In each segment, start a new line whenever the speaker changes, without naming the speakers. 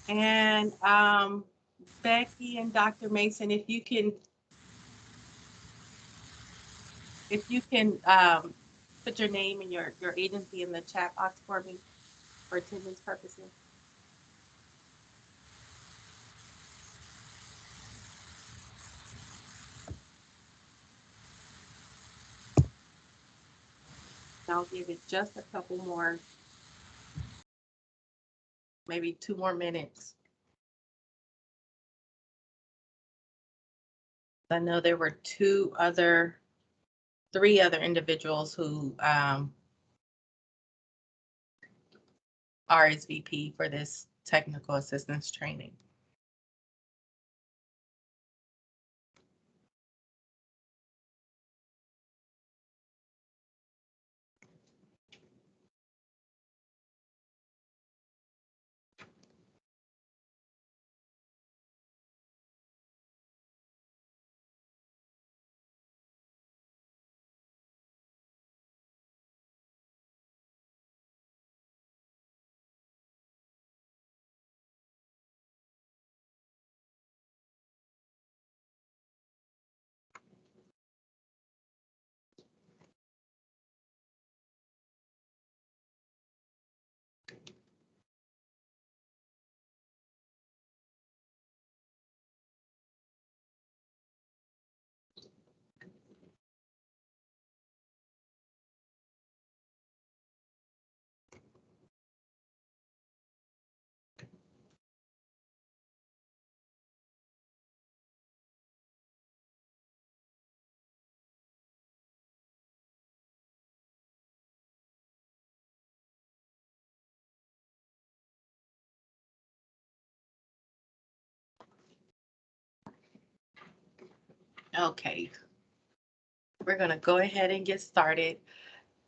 And Becky and Dr. Mason, if you can put your name and your agency in the chat box for me for attendance purposes. I'll give it just a couple more, maybe 2 more minutes. I know there were three other individuals who RSVP for this technical assistance training. Okay, we're going to go ahead and get started.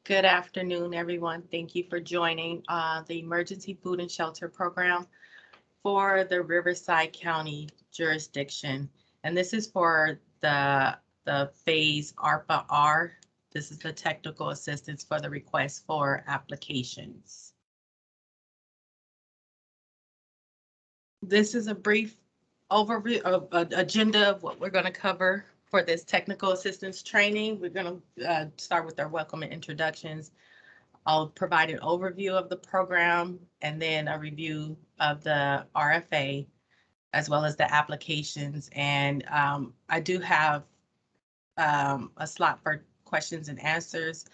Good afternoon, everyone. Thank you for joining the Emergency Food and Shelter Program for the Riverside County jurisdiction. And this is for the phase ARPA R. This is the technical assistance for the request for applications. This is a brief overview of agenda of what we're going to cover for this technical assistance training. We're going to start with our welcome and introductions. I'll provide an overview of the program and then a review of the RFA as well as the applications. And I do have a slot for questions and answers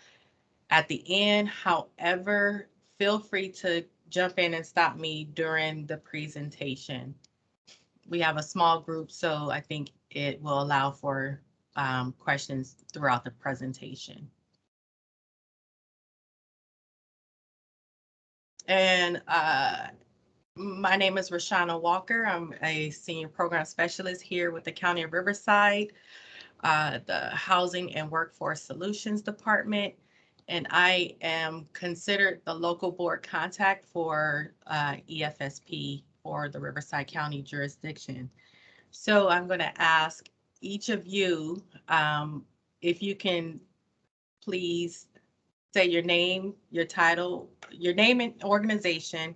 at the end. However, feel free to jump in and stop me during the presentation. We have a small group, so I think it will allow for questions throughout the presentation. And my name is Rashana Walker. I'm a senior program specialist here with the County of Riverside, the Housing and Workforce Solutions Department. And I am considered the local board contact for EFSP for the Riverside County jurisdiction. So I'm going to ask each of you if you can please say your name, your title, your name and organization,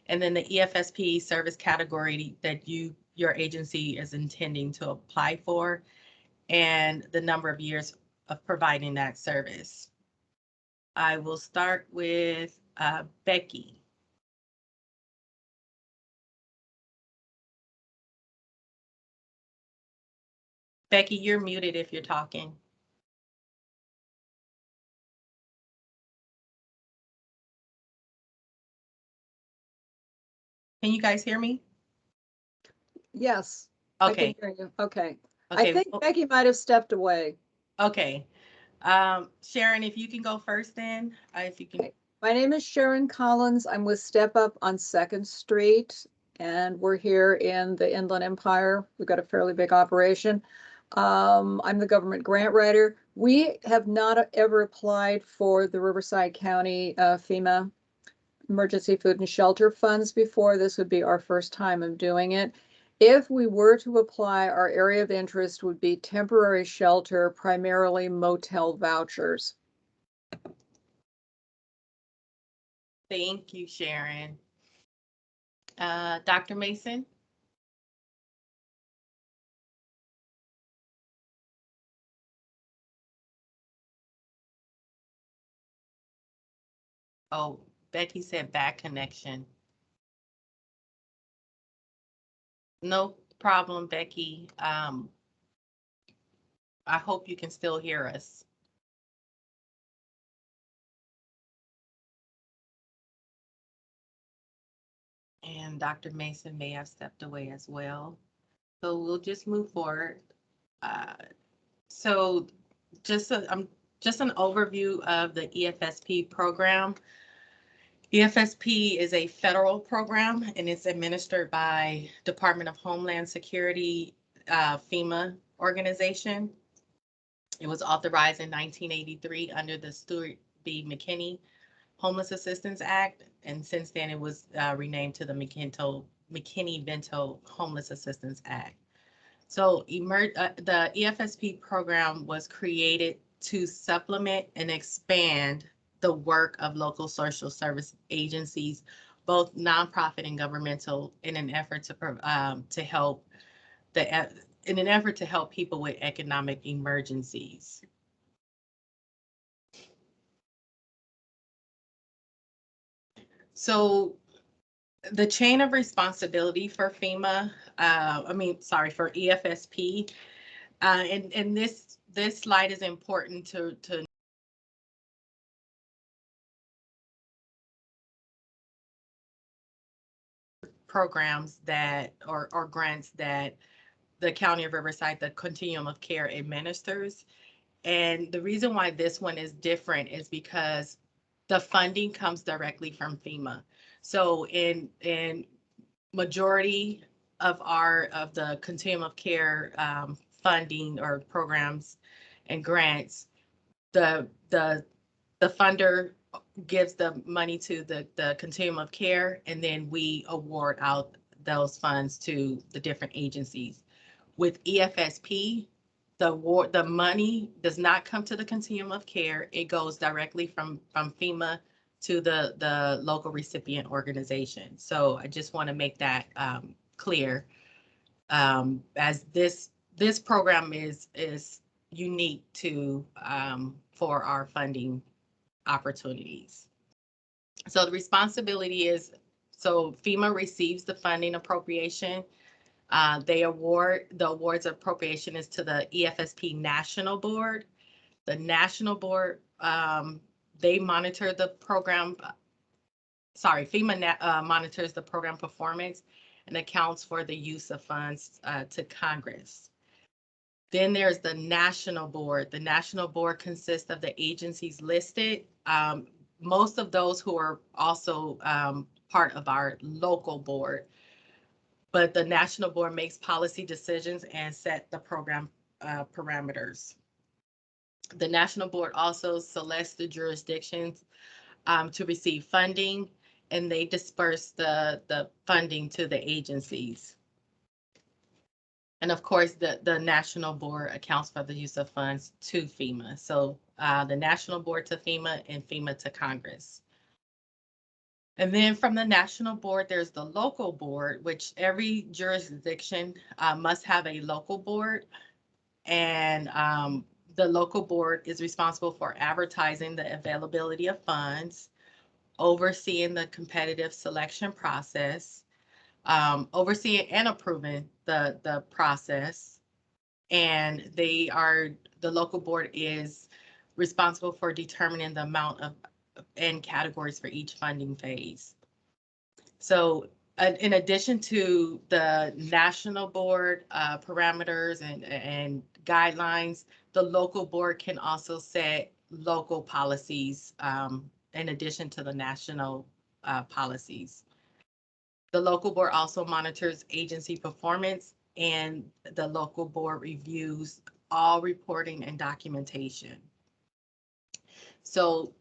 and then the EFSP service category that your agency is intending to apply for, and the number of years of providing that service. I will start with Becky. Becky, you're muted if you're talking. Can you guys hear me?
Yes.
Okay.
I can hear you. Okay.
Okay.
I think Becky might have stepped away.
Okay. Sharon, if you can go first then, if you can.
Okay. My name is Sharon Collins. I'm with Step Up on 2nd Street, and we're here in the Inland Empire. We've got a fairly big operation. I'm the government grant writer. We have not ever applied for the Riverside County FEMA Emergency Food and Shelter Funds before. This would be our first time of doing it. If we were to apply, our area of interest would be temporary shelter, primarily motel vouchers.
Thank you, Sharon. Dr. Mason? Oh, Becky said bad connection. No problem, Becky. I hope you can still hear us. And Dr. Mason may have stepped away as well. So we'll just move forward. Uh, so just an overview of the EFSP program. EFSP is a federal program and it's administered by Department of Homeland Security, FEMA organization. It was authorized in 1983 under the Stuart B. McKinney Homeless Assistance Act, and since then it was renamed to the McKinney-Vento Homeless Assistance Act. So the EFSP program was created to supplement and expand the work of local social service agencies, both nonprofit and governmental, in an effort to help in an effort to help people with economic emergencies. So the chain of responsibility for FEMA, for EFSP, and this slide is important to programs that or grants that the County of Riverside, the Continuum of Care administers. And the reason why this one is different is because the funding comes directly from FEMA. So in majority of the Continuum of Care funding or programs and grants, the funder gives the money to the Continuum of Care, and then we award out those funds to the different agencies. With EFSP, the money does not come to the Continuum of Care. It goes directly from FEMA to the local recipient organization. So I just want to make that clear, as this program is unique to for our funding opportunities. So the responsibility is, so FEMA receives the funding appropriation. The awards appropriation is to the EFSP National Board. The National Board, they monitor the program. FEMA monitors the program performance and accounts for the use of funds to Congress. Then there's the National Board. The National Board consists of the agencies listed. Most of those who are also part of our local board. But the National Board makes policy decisions and set the program parameters. The National Board also selects the jurisdictions to receive funding, and they disperse the funding to the agencies. And of course, the National Board accounts for the use of funds to FEMA. So the National Board to FEMA and FEMA to Congress. And then from the National Board, there's the local board, which every jurisdiction must have a local board. And the local board is responsible for advertising the availability of funds, overseeing the competitive selection process, overseeing and approving the process. And the local board is responsible for determining the amount of and categories for each funding phase. So in addition to the national board parameters and guidelines, the local board can also set local policies in addition to the national policies. The local board also monitors agency performance, and the local board reviews all reporting and documentation. So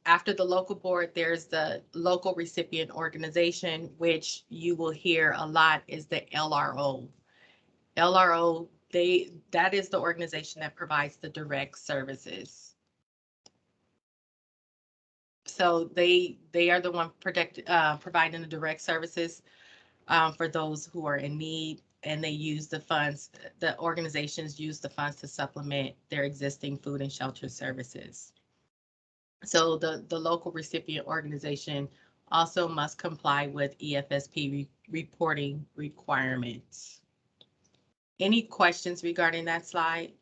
after the local board, there's the local recipient organization, which you will hear a lot is the LRO. LRO, that is the organization that provides the direct services. So they are the one providing the direct services. for those who are in need, and they use the funds, the organizations use the funds to supplement their existing food and shelter services. So the local recipient organization also must comply with EFSP reporting requirements. Any questions regarding that slide?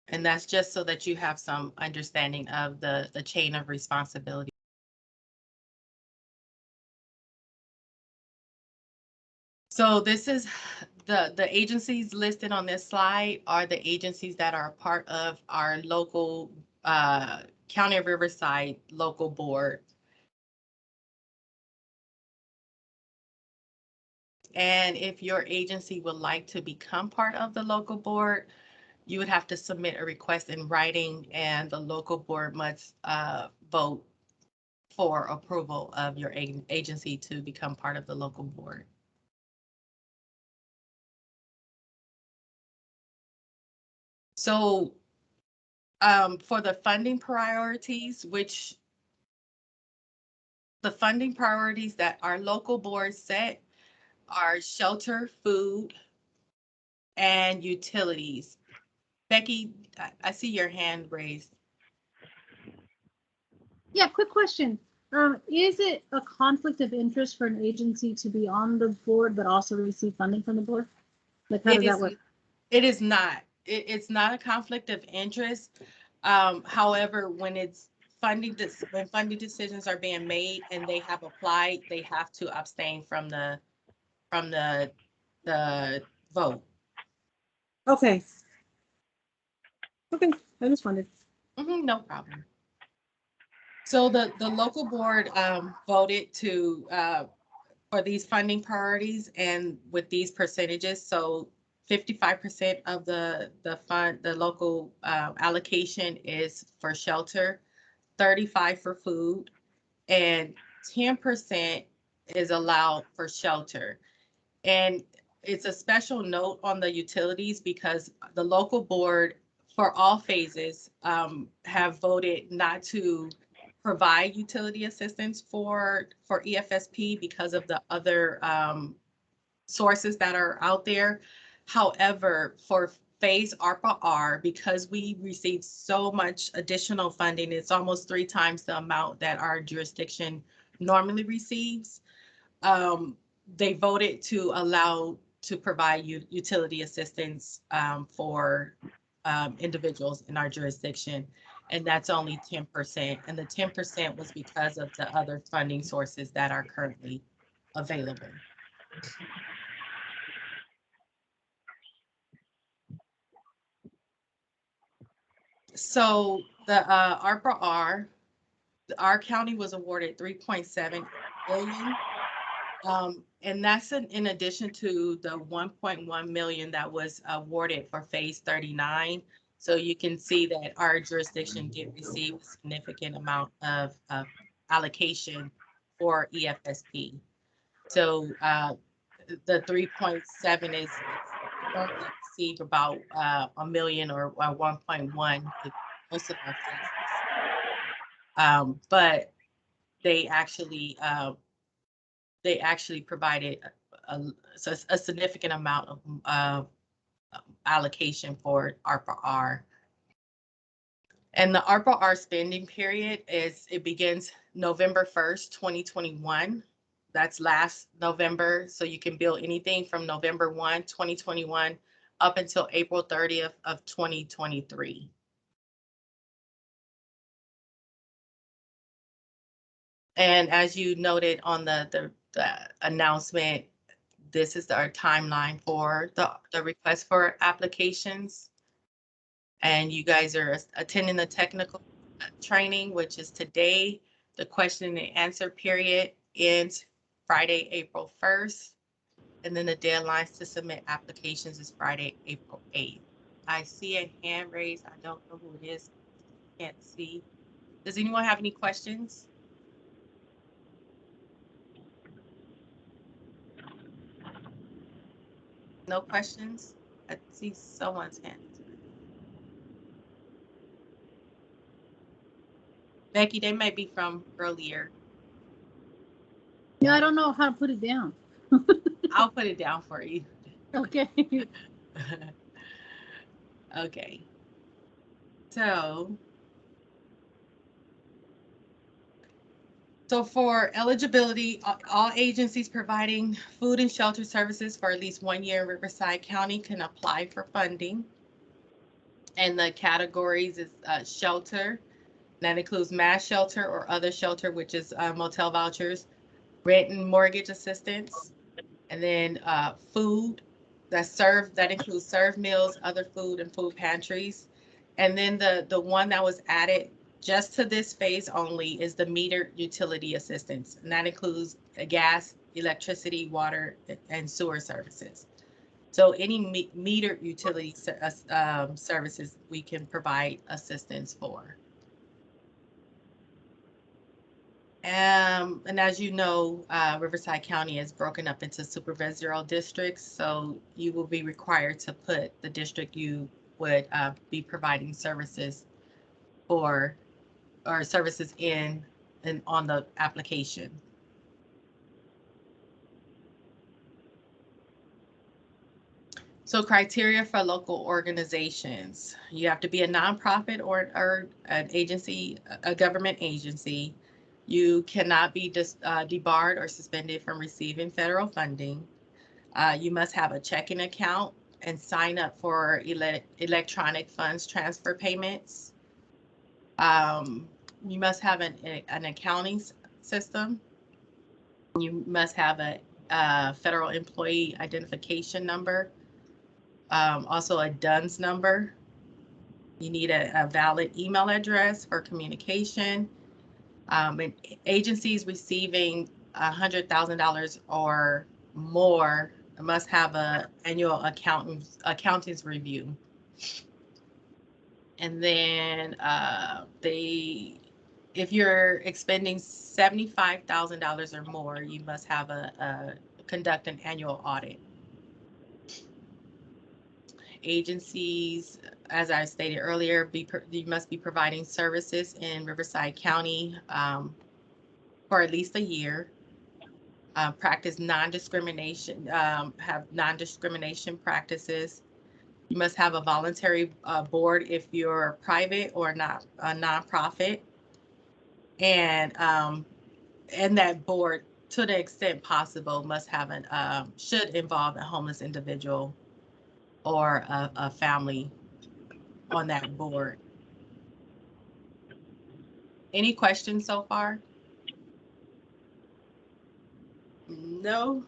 And that's just so that you have some understanding of the chain of responsibility. So this is the agencies listed on this slide are the agencies that are part of our local County of Riverside local board. And if your agency would like to become part of the local board, you would have to submit a request in writing, and the local board must vote for approval of your agency to become part of the local board. So for the funding priorities, which the funding priorities that our local board set are shelter, food, and utilities. Becky, I see your hand raised.
Yeah, quick question. Is it a conflict of interest for an agency to be on the board but also receive funding from the board? Like, how does that work?
It is not. It's not a conflict of interest. However, when it's when funding decisions are being made and they have applied, they have to abstain from the vote.
Okay. Okay, I just wondered.
No problem. So the local board voted to for these funding priorities, and with these percentages, so 55% of the local allocation is for shelter, 35% for food, and 10% is allowed for shelter. And it's a special note on the utilities because the local board for all phases have voted not to provide utility assistance for EFSP because of the other sources that are out there. However, for phase ARPA R, because we received so much additional funding, it's almost 3 times the amount that our jurisdiction normally receives. They voted to allow to provide utility assistance for individuals in our jurisdiction, and that's only 10%. And the 10% was because of the other funding sources that are currently available. So the ARPA R, our county was awarded 3.7 billion. And that's in addition to the 1.1 million that was awarded for phase 39. So you can see that our jurisdiction did receive a significant amount of allocation for EFSP. So the 3.7 is currently receive about a million or 1.1 with most of our phases. But they actually provided a significant amount of allocation for ARPA R. And the ARPA R spending period it begins November 1st, 2021. That's last November. So you can bill anything from November 1, 2021 up until April 30th of 2023. And as you noted on the announcement, this is our timeline for the request for applications. And you guys are attending the technical training, which is today. The question and answer period ends Friday, April 1st. And then the deadlines to submit applications is Friday, April 8th. I see a hand raised. I don't know who it is. Can't see. Does anyone have any questions? No questions? I see someone's hand. Becky, they may be from earlier.
Yeah, I don't know how to put it down.
I'll put it down for you.
Okay.
Okay. So for eligibility, all agencies providing food and shelter services for at least 1 year in Riverside County can apply for funding. And the categories is shelter. That includes mass shelter or other shelter, which is motel vouchers, rent and mortgage assistance, and then food that includes served meals, other food, and food pantries. And then the one that was added just to this phase only is the metered utility assistance, and that includes gas, electricity, water, and sewer services. So any metered utility services we can provide assistance for. And as you know, Riverside County is broken up into supervisorial districts, so you will be required to put the district you would be providing services for, or services in and on the application. So criteria for local organizations. You have to be a nonprofit or an agency, a government agency. You cannot be debarred or suspended from receiving federal funding. You must have a checking account and sign up for electronic funds transfer payments. You must have an accounting system. You must have a federal employee identification number. Also a DUNS number. You need a valid email address for communication. And agencies receiving $100,000 or more must have a annual accountant's review. And then if you're expending $75,000 or more, you must have conduct an annual audit. Agencies, as I stated earlier, you must be providing services in Riverside County for at least a year. Practice non-discrimination, have non-discrimination practices. You must have a voluntary board if you're private or not a nonprofit, and that board, to the extent possible, must have should involve a homeless individual or a family on that board. Any questions so far? No.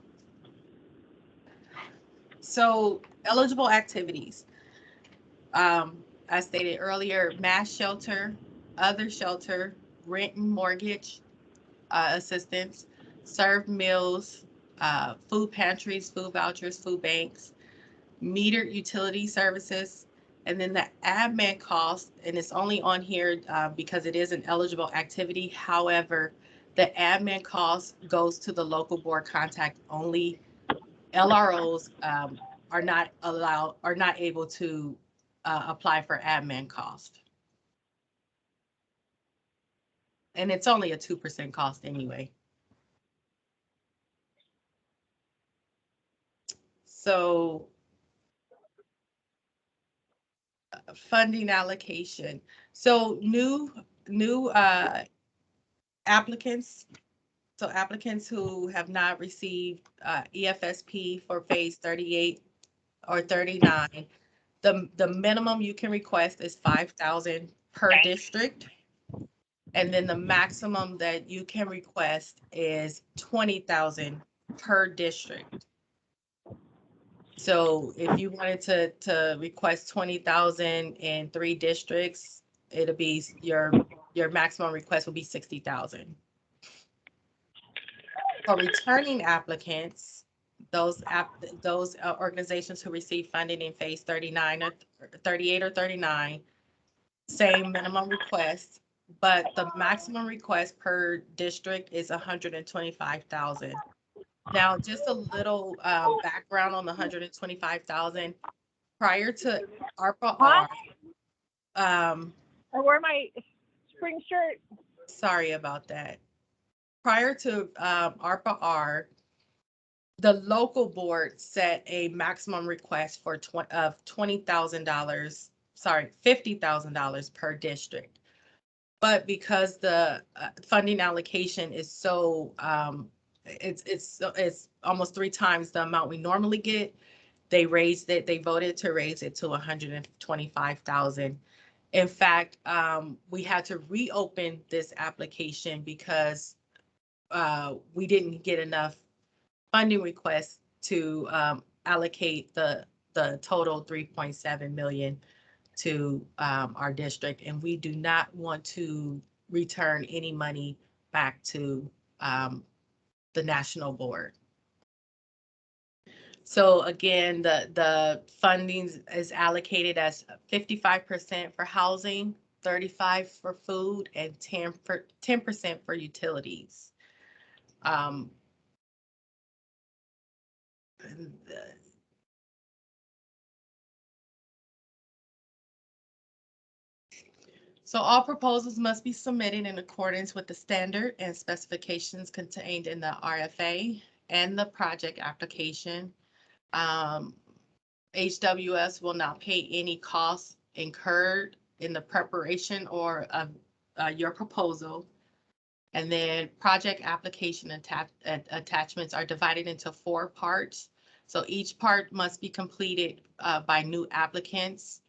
So eligible activities. I stated earlier, mass shelter, other shelter, rent and mortgage assistance, served meals, food pantries, food vouchers, food banks, metered utility services, and then the admin cost, and it's only on here because it is an eligible activity. However, the admin cost goes to the local board contact only. LROs are not able to apply for admin cost. And it's only a 2% cost anyway. So funding allocation. So new applicants, so applicants who have not received EFSP for phase 38 or 39, the minimum you can request is 5,000 per district. And then the maximum that you can request is 20,000 per district. So if you wanted to request 20,000 in 3 districts, it'll be your maximum request will be 60,000. For returning applicants, those organizations who receive funding in phase 39 or 38 or 39, same minimum request, but the maximum request per district is 125,000. Now, just a little background on the 125,000. Prior to ARPA,
I wear my spring shirt.
sorry about that. prior to ARPA R, the local board set a maximum request for $20,000, sorry, $50,000 per district. But because the funding allocation is so, it's almost 3 times the amount we normally get, they voted to raise it to 125,000. In fact, we had to reopen this application because we didn't get enough funding requests to allocate the total 3.7 million to our district, and we do not want to return any money back to the national board. So again, the funding is allocated as 55% for housing, 35% for food, and 10% for utilities. So all proposals must be submitted in accordance with the standard and specifications contained in the RFA and the project application. HWS will not pay any costs incurred in the preparation or of your proposal. And then project application attachments are divided into 4 parts. So each part must be completed by new applicants.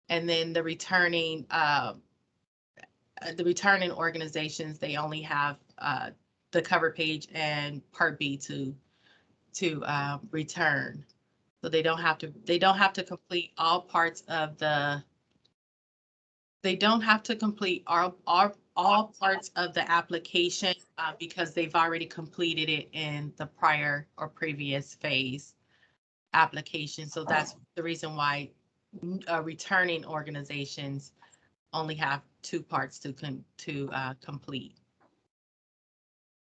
And then the returning organizations, they only have the cover page and part B to return. So they don't have to complete all parts of the, they don't have to complete all parts of the application because they've already completed it in the prior or previous phase application. So that's the reason why returning organizations only have 2 parts to complete.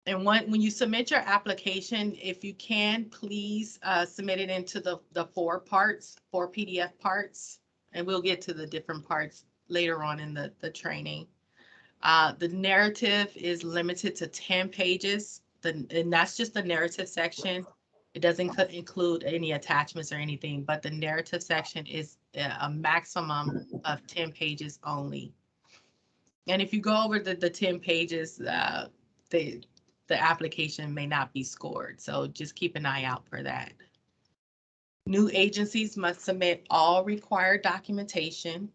And when you submit your application, if you can, please submit it into the 4 PDF parts, and we'll get to the different parts later on in the training. The narrative is limited to 10 pages, and that's just the narrative section. It doesn't include any attachments or anything, but the narrative section is a maximum of 10 pages only. And if you go over the 10 pages, the application may not be scored. So just keep an eye out for that. New agencies must submit all required documentation.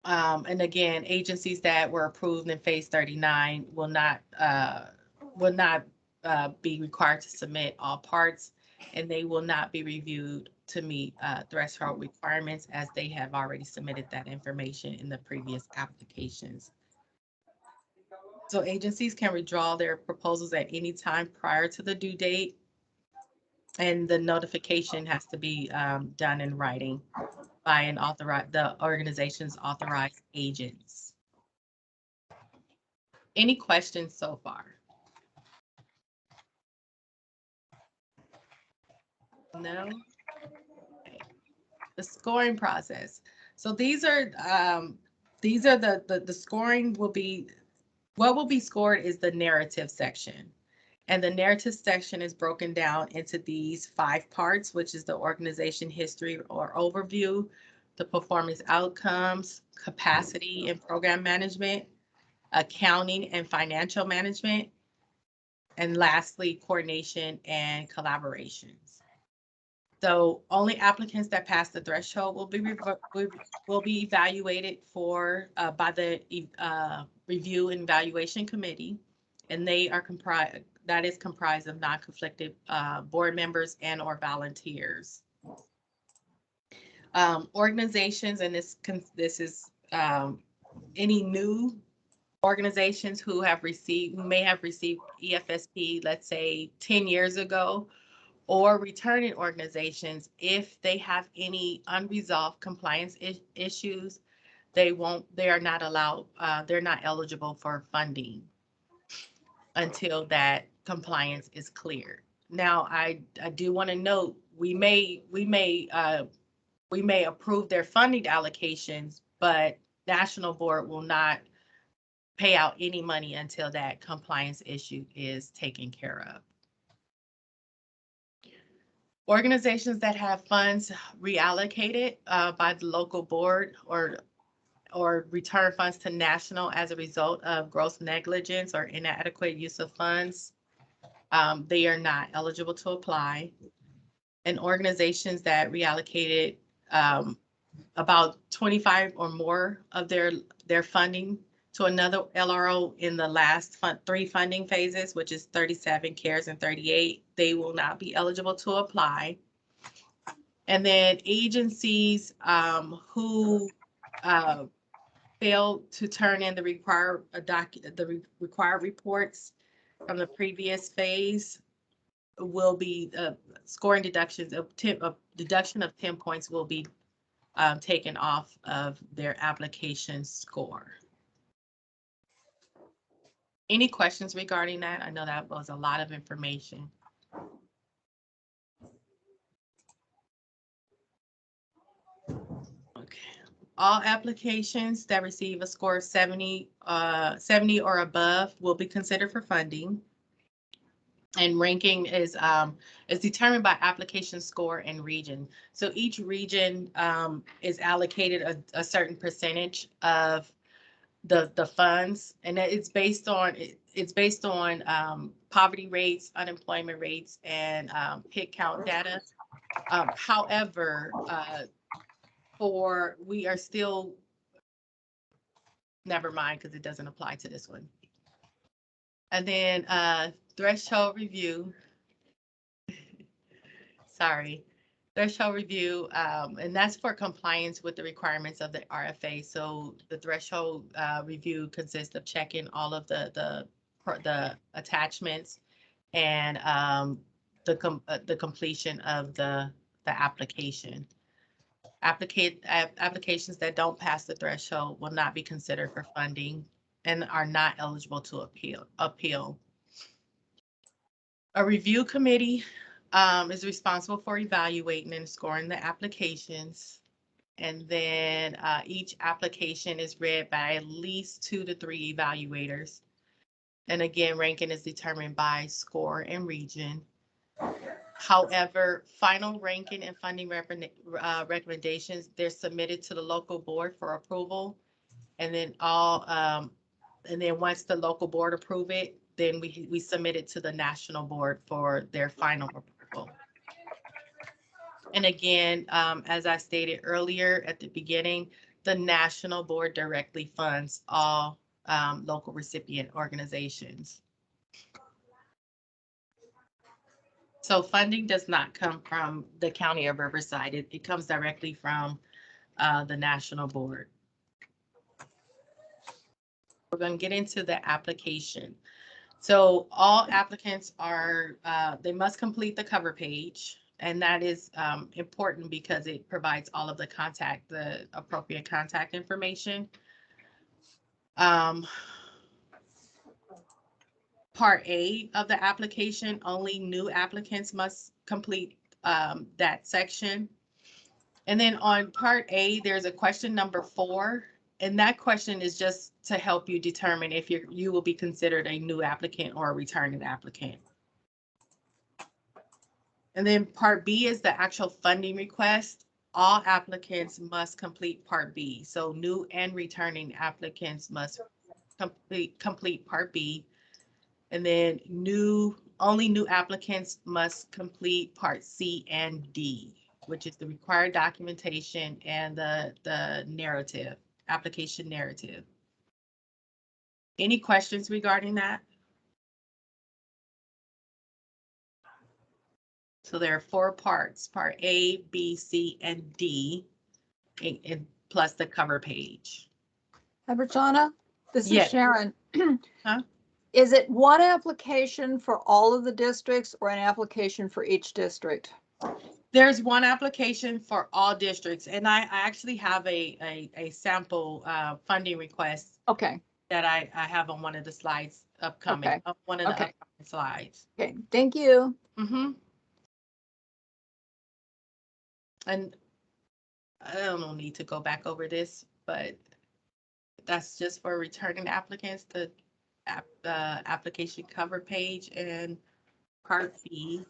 And again, agencies that were approved in phase 39 will not be required to submit all parts, and they will not be reviewed to meet threshold requirements, as they have already submitted that information in the previous applications. So agencies can withdraw their proposals at any time prior to the due date, and the notification has to be done in writing by the organization's authorized agents. Any questions so far? No? Okay. The scoring process. So these are the scoring will be, what will be scored is the narrative section. And the narrative section is broken down into these 5 parts, which is the organization history or overview, the performance outcomes, capacity and program management, accounting and financial management, and lastly, coordination and collaborations. So only applicants that pass the threshold will be evaluated for by the review and evaluation committee, and they are comprised of non-conflicted board members and or volunteers. Organizations, and this is any new organizations who may have received EFSP, let's say 10 years ago, or returning organizations, if they have any unresolved compliance issues, they are not allowed, they're not eligible for funding until that compliance is cleared. Now, I do want to note, we may approve their funding allocations, but national board will not pay out any money until that compliance issue is taken care of. Organizations that have funds reallocated by the local board or return funds to national as a result of gross negligence or inadequate use of funds, they are not eligible to apply. And organizations that reallocated about 25 or more of their funding to another LRO in the last three funding phases, which is 37, CARES, and 38, they will not be eligible to apply. And then agencies who failed to turn in the required reports from the previous phase will be scoring deductions of deduction of 10 points will be taken off of their application score. Any questions regarding that? I know that was a lot of information. Okay. All applications that receive a score of 70 or above will be considered for funding. And ranking is determined by application score and region. So each region is allocated a certain percentage of the funds, and it's based on poverty rates, unemployment rates, and PIC count data. However, we are still, never mind, because it doesn't apply to this one. And then threshold review. Sorry. Threshold review, and that's for compliance with the requirements of the RFA. So the threshold review consists of checking all of the attachments and the completion of the application. Applications that don't pass the threshold will not be considered for funding and are not eligible to appeal. A review committee is responsible for evaluating and scoring the applications. And then each application is read by at least 2 to 3 evaluators. And again, ranking is determined by score and region. However, final ranking and funding recommendations, they're submitted to the local board for approval. And then once the local board approve it, then we submit it to the national board for their final approval. And again, as I stated earlier at the beginning, the national board directly funds all local recipient organizations. So funding does not come from the County of Riverside. It comes directly from the national board. We're going to get into the application. So all applicants they must complete the cover page. And that is important because it provides all of the appropriate contact information. Part A of the application, only new applicants must complete that section. And then on Part A, there's a question number 4. And that question is just to help you determine if you will be considered a new applicant or a returning applicant. And then Part B is the actual funding request. All applicants must complete Part B. So new and returning applicants must complete Part B. And then only new applicants must complete Part C and D, which is the required documentation and the narrative, application narrative. Any questions regarding that? So there are 4 parts, Part A, B, C, and D, and plus the cover page.
Virginia, this
Yes.
is Sharon.
Huh?
Is it one application for all of the districts or an application for each district?
There's one application for all districts, and I actually have a sample funding request.
Okay.
That I have on one of the slides upcoming.
Okay.
One of the upcoming slides.
Okay. Thank you.
Mm-hmm. And I don't need to go back over this, but That's just for returning applicants, the application cover page and Part B.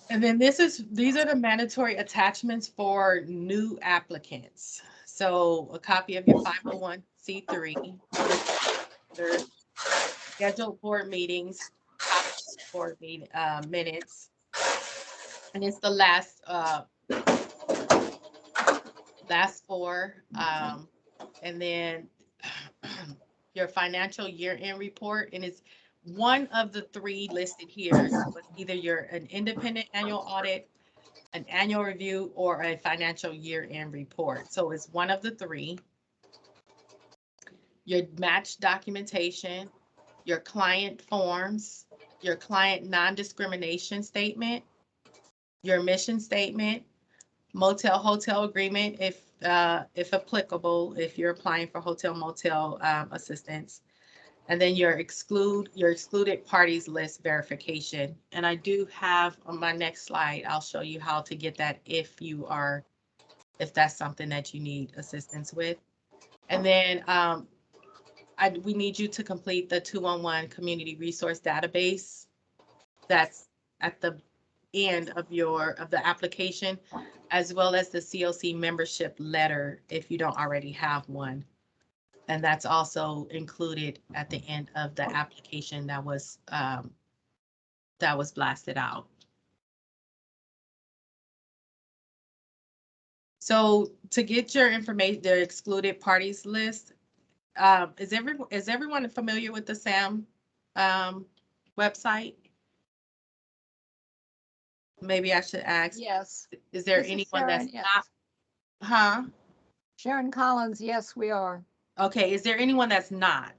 And then these are the mandatory attachments for new applicants. So a copy of your 501c3, their scheduled board meetings, copies of board meeting minutes, and it's the last four, and then your financial year-end report, and it's one of the three listed here. So it's either an independent annual audit, an annual review, or a financial year-end report. So it's one of the three. Your match documentation, your client forms, your client non-discrimination statement, your mission statement, motel hotel agreement if applicable, if you're applying for hotel motel assistance, and then your excluded parties list verification. And I do have on my next slide, I'll show you how to get that if that's something that you need assistance with. And then we need you to complete the 211 community resource database. That's at the end of the application, as well as the COC membership letter if you don't already have one. And that's also included at the end of the application that was blasted out. So to get your information, the excluded parties list, is everyone familiar with the SAM website? Maybe I should ask.
Yes.
Is there
This is
anyone
Sharon,
that's
yes.
not? Huh?
Sharon Collins, yes, we are.
Okay, is there anyone that's not?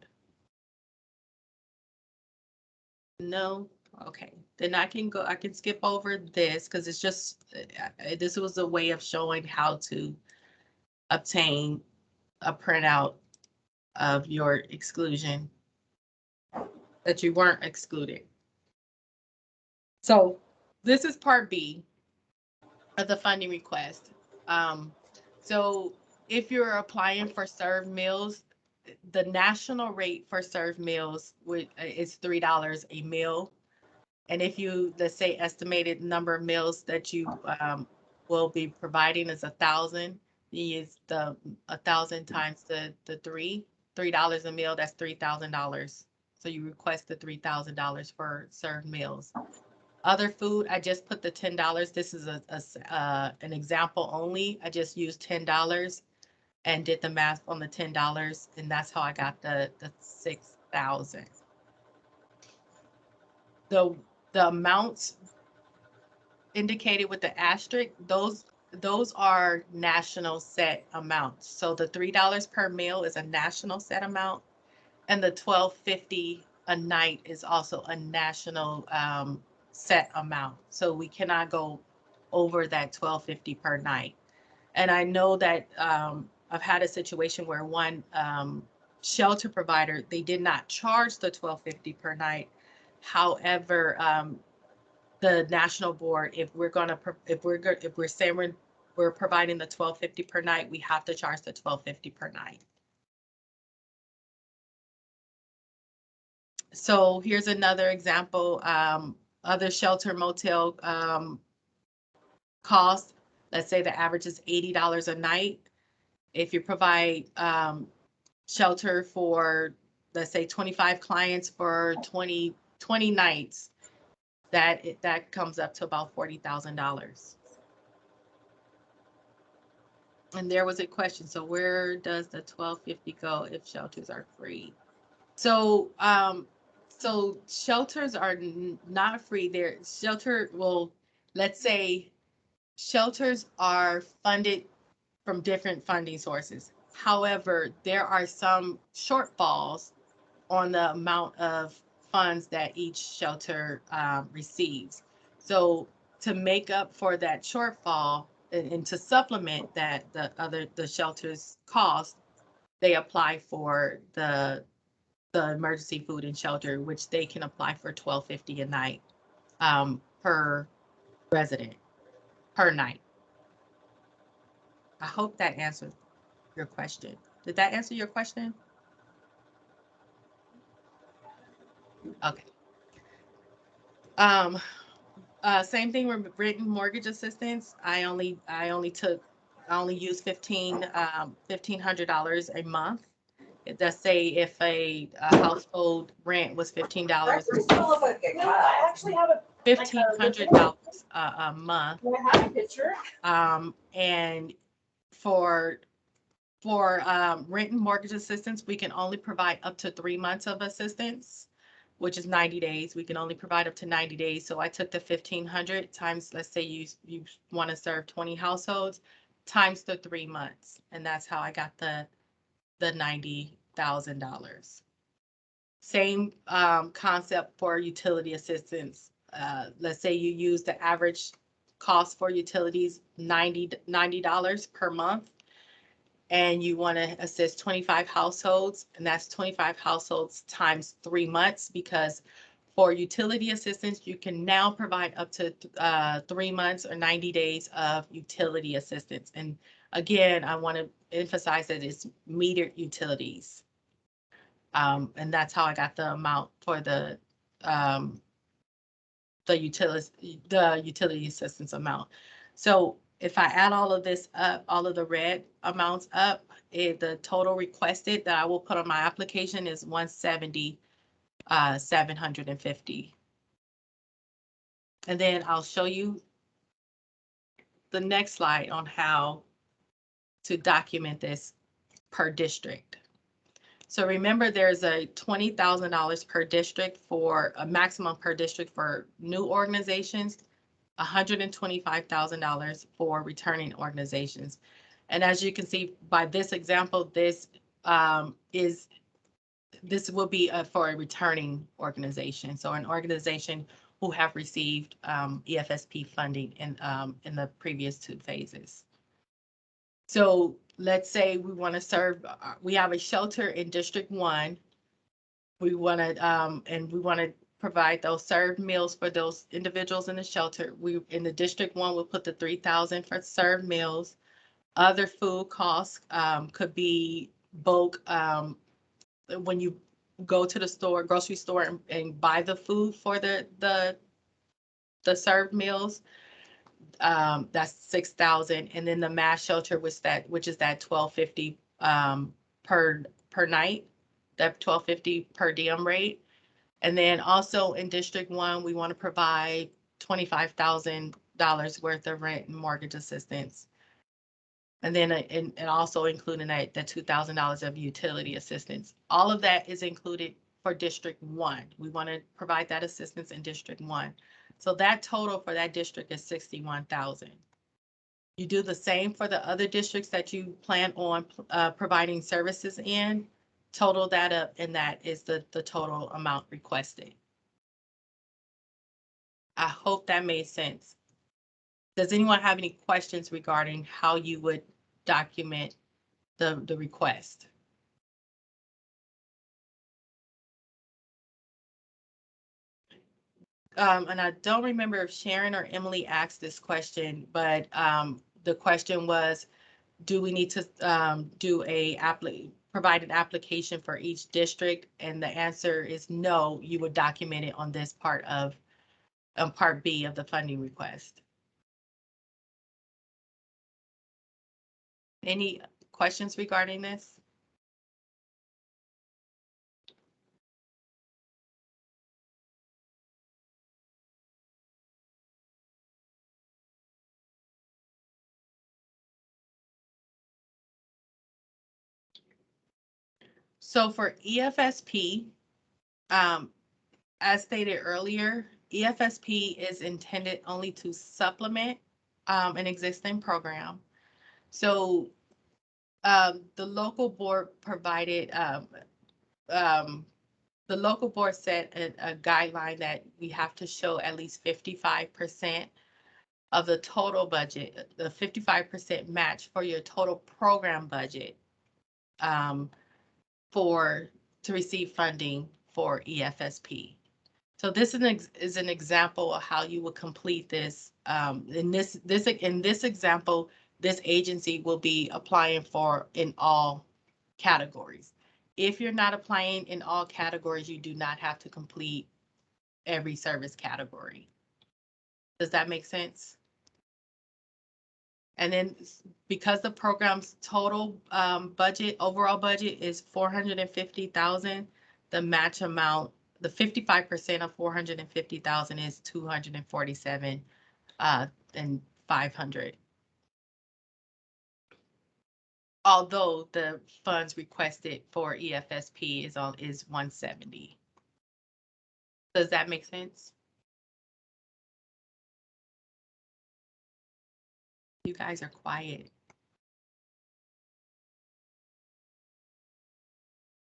No? Okay, then I can skip over this because it's just, this was a way of showing how to obtain a printout of your exclusion, that you weren't excluded. So this is part B of the funding request. So if you're applying for served meals, the national rate for served meals is $3 a meal. And if you, let's say, estimated number of meals that you will be providing is 1,000, you use the 1,000 times the $3 a meal, that's $3,000. So you request the $3,000 for served meals. Other food, I just put the $10. This is an example only. I just used $10 and did the math on the $10, and that's how I got the 6,000. The amounts indicated with the asterisk, those are national set amounts. So the $3 per meal is a national set amount, and the $12.50 a night is also a national set amount. So we cannot go over that $12.50 per night. And I know that I've had a situation where one shelter provider, they did not charge the $12.50 per night. However, the national board, if we're saying we're providing the $12.50 per night, we have to charge the $12.50 per night. So here's another example. Other shelter motel costs. Let's say the average is $80 a night. If you provide shelter for, let's say, 25 clients for 20 nights, that comes up to about $40,000. And there was a question. So where does the $12.50 go if shelters are free? So so shelters are not free. Let's say shelters are funded from different funding sources. However, there are some shortfalls on the amount of funds that each shelter receives. So to make up for that shortfall and to supplement that, the shelter's cost, they apply for the emergency food and shelter, which they can apply for $12.50 a night per resident per night. I hope that answers your question. Did that answer your question? Okay. Same thing with written mortgage assistance. I only used $1,500 a month. Let's say if a household rent was $15,
I actually have a
$1,500 a month.
Do I have a picture?
And for rent and mortgage assistance, we can only provide up to 3 months of assistance, which is 90 days. We can only provide up to 90 days. So I took the 1,500 times, let's say you want to serve 20 households, times the 3 months. And that's how I got the $90,000. Same concept for utility assistance. Let's say you use the average cost for utilities, $90 per month, and you want to assist 25 households, and that's 25 households times 3 months, because for utility assistance, you can now provide up to 3 months or 90 days of utility assistance. And again, I want to emphasize that it's metered utilities. And that's how I got the amount for the utility assistance amount. So if I add all of this up, all of the red amounts up, the total requested that I will put on my application is $170,750. And then I'll show you the next slide on how to document this per district. So remember, there's a $20,000 per district for a maximum per district for new organizations, $125,000 for returning organizations. And as you can see by this example, this will be for a returning organization. So an organization who have received EFSP funding in the previous 2 phases. So let's say we want to serve, we have a shelter in District 1. We want to provide those served meals for those individuals in the shelter. In the District 1, we'll put the $3,000 for served meals. Other food costs could be bulk. When you go to the store, grocery store, and buy the food for the served meals, that's $6,000. And then the mass shelter which is that $1,250 per night, that $1,250 per diem rate. And then also in District 1, we want to provide $25,000 worth of rent and mortgage assistance. And then and also including that $2,000 of utility assistance. All of that is included for District 1. We want to provide that assistance in District 1. So that total for that district is $61,000. You do the same for the other districts that you plan on providing services in, total that up, and that is the total amount requested. I hope that made sense. Does anyone have any questions regarding how you would document the request? And I don't remember if Sharon or Emily asked this question, but the question was, do we need to provide an application for each district? And the answer is no, you would document it on this part of Part B of the funding request. Any questions regarding this? So for EFSP, as stated earlier, EFSP is intended only to supplement an existing program. So the local board provided, the local board set a guideline that we have to show at least 55% of the total budget, the 55% match for your total program budget to receive funding for EFSP. So this is an example of how you would complete this. In this example, this agency will be applying for in all categories. If you're not applying in all categories, you do not have to complete every service category. Does that make sense? And then because the program's total budget, overall budget is 450,000, the match amount, the 55% of 450,000 is 247 and 500. Although the funds requested for EFSP is 170. Does that make sense? You guys are quiet.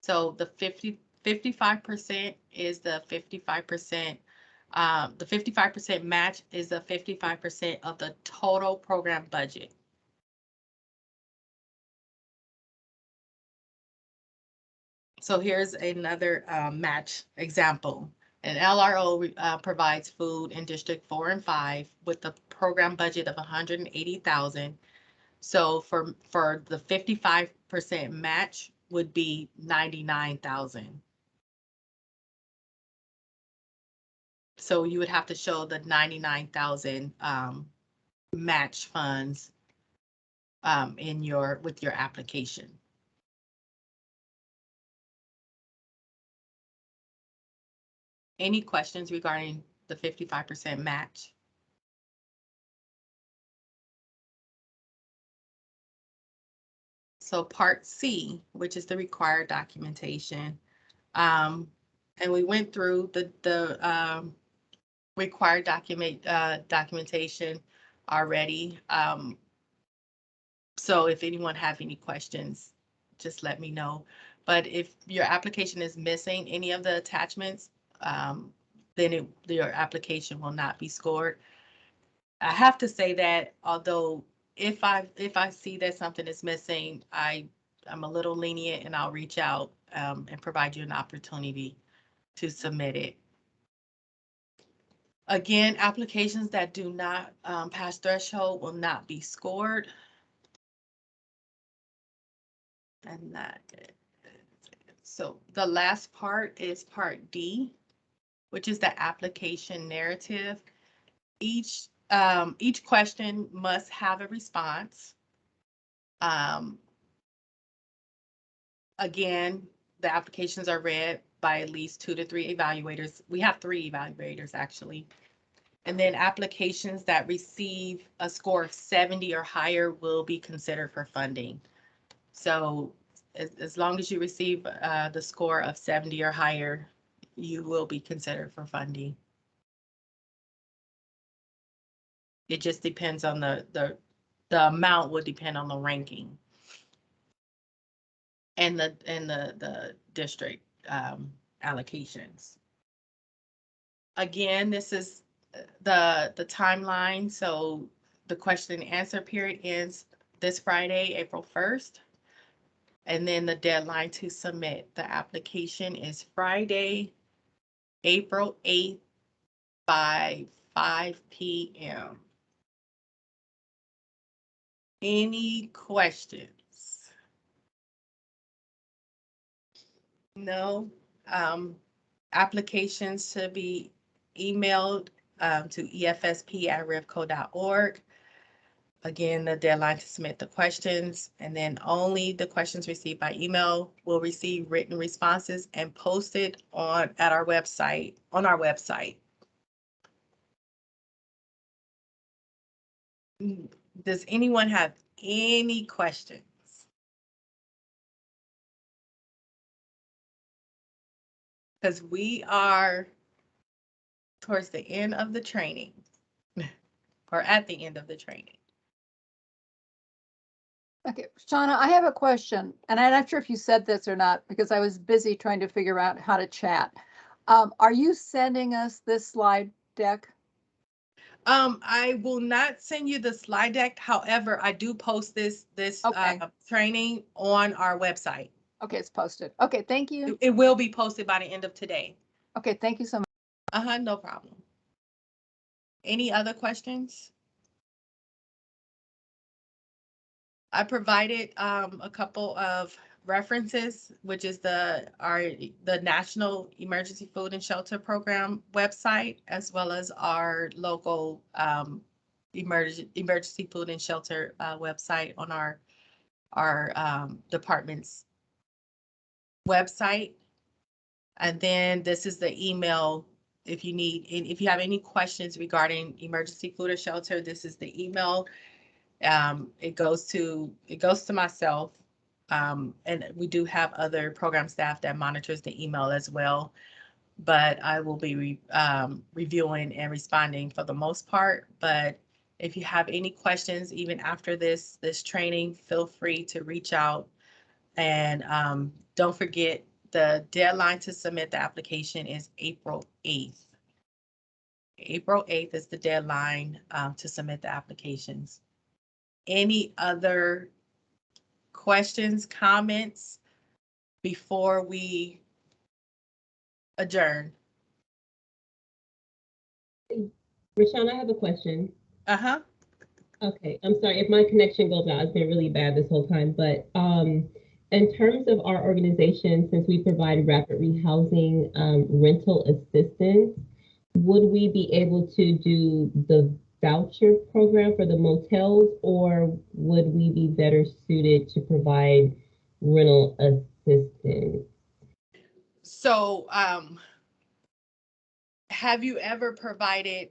So the 55% is the 55%. The 55% match is the 55% of the total program budget. So here's another match example. An LRO provides food in District 4 and 5 with the program budget of 180,000. So for the 55% match would be 99,000. So you would have to show the 99,000 match funds with your application. Any questions regarding the 55% match? So part C, which is the required documentation. And we went through the required documentation already. So if anyone have any questions, just let me know. But if your application is missing any of the attachments, then your application will not be scored. I have to say that although if I see that something is missing, I'm a little lenient and I'll reach out and provide you an opportunity to submit it. Again, applications that do not pass threshold will not be scored. And that, so the last part is part D, which is the application narrative. Each question must have a response. Again, the applications are read by at least 2 to 3 evaluators. We have 3 evaluators actually. And then applications that receive a score of 70 or higher will be considered for funding. So as long as you receive the score of 70 or higher, you will be considered for funding. It just depends on the amount would depend on the ranking and the district allocations. Again, this is the timeline. So the question and answer period ends this Friday, April 1st. And then the deadline to submit the application is Friday, April 8th by 5 p.m. Any questions? No. Applications to be emailed to efsp@revco.org. Again, the deadline to submit the questions, and then only the questions received by email will receive written responses and posted on our website. Does anyone have any questions? Because we are towards the end of the training or at the end of the training.
Okay, Shauna, I have a question, and I'm not sure if you said this or not because I was busy trying to figure out how to chat. Are you sending us this slide deck?
I will not send you the slide deck. However, I do post this
Okay.
Training on our website.
Okay, it's posted. Okay, thank you.
It will be posted by the end of today.
Okay, thank you so much.
No problem. Any other questions? I provided a couple of references, which is the National Emergency Food and Shelter Program website, as well as our local emergency food and shelter website on our department's website. And then this is the email if you need, if you have any questions regarding emergency food or shelter, this is the email. It goes to myself. And we do have other program staff that monitors the email as well. But I will be reviewing and responding for the most part. But if you have any questions, even after this training, feel free to reach out. And don't forget, the deadline to submit the application is April 8th. April 8th is the deadline to submit the applications. Any other questions, comments before we adjourn?
Rashawn, I have a question.
Uh-huh.
Okay, I'm sorry if my connection goes out. It's been really bad this whole time, but in terms of our organization, since we provide rapid rehousing rental assistance, would we be able to do the voucher program for the motels, or would we be better suited to provide rental assistance?
So, have you ever provided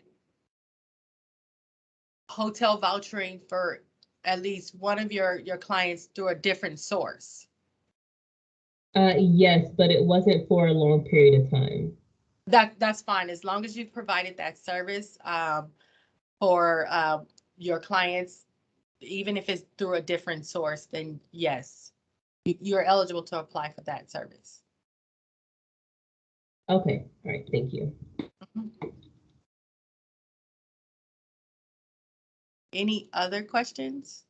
hotel vouchering for at least one of your clients through a different source?
Yes, but it wasn't for a long period of time.
That's fine, as long as you've provided that service for your clients, even if it's through a different source, then yes, you're eligible to apply for that service.
Okay, all right, thank you.
Any other questions?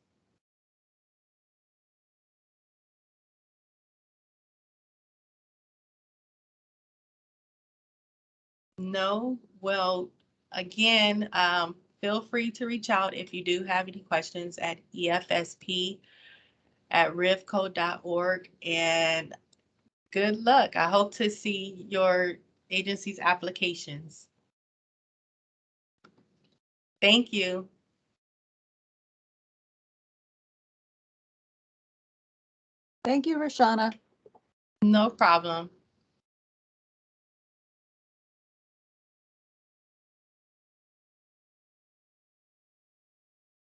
No? Well, again, feel free to reach out if you do have any questions at efsp@rivco.org, and good luck. I hope to see your agency's applications. Thank you.
Thank you, Rashana.
No problem.